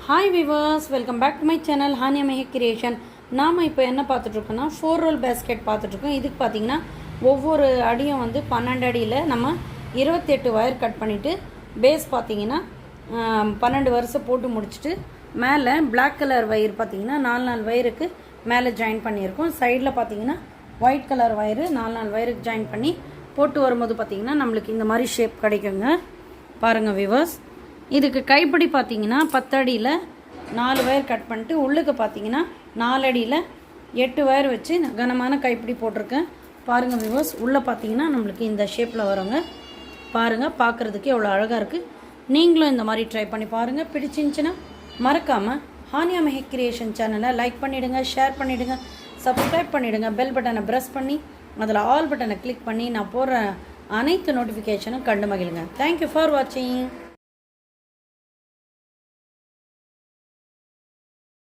Hi viewers, welcome back to my channel Haniya Mehak creation. நாம் இப்போ என்ன பார்த்துட்ருக்கோன்னா 4 ரோல் பேஸ்கெட் பார்த்துட்ருக்கோம். இதுக்கு பார்த்திங்கன்னா ஒவ்வொரு அடியும் வந்து 12 அடியில் நம்ம 28 வயர் கட் பண்ணிவிட்டு பேஸ் பார்த்திங்கன்னா 12 வருஷம் போட்டு முடிச்சுட்டு மேலே பிளாக் கலர் வயர் பார்த்திங்கன்னா 4 வயருக்கு மேலே ஜாயின் பண்ணியிருக்கோம். சைடில் பார்த்திங்கன்னா ஒயிட் கலர் வயரு 4 வயருக்கு ஜாயின் பண்ணி போட்டு வரும்போது பார்த்திங்கன்னா நம்மளுக்கு இந்த மாதிரி ஷேப் கிடைக்குங்க. பாருங்கள் விவர்ஸ், இதுக்கு கைப்பிடி பார்த்தீங்கன்னா 10 அடியில் 4 வயர் கட் பண்ணிட்டு உள்ளுக்கு பார்த்தீங்கன்னா 4 அடியில் 8 வயர் வச்சு கனமான கைப்பிடி போட்டிருக்கேன். பாருங்கள் வியூவர்ஸ், உள்ளே பார்த்தீங்கன்னா நம்மளுக்கு இந்த ஷேப்பில் வருங்க. பாருங்கள், பார்க்குறதுக்கு எவ்வளோ அழகாக இருக்குது. நீங்களும் இந்த மாதிரி ட்ரை பண்ணி பாருங்கள். பிடிச்சிருந்துச்சின்னா மறக்காமல் ஹானியா மெஹக் கிரியேஷன் சேனலை லைக் பண்ணிவிடுங்க, ஷேர் பண்ணிவிடுங்க, சப்ஸ்கிரைப் பண்ணிவிடுங்க. பெல் பட்டனை ப்ரெஸ் பண்ணி அதில் ஆல் பட்டனை கிளிக் பண்ணி நான் போடுற அனைத்து நோட்டிஃபிகேஷனும் கண்டு மகிழுங்க. தேங்க்யூ ஃபார் வாட்சிங்.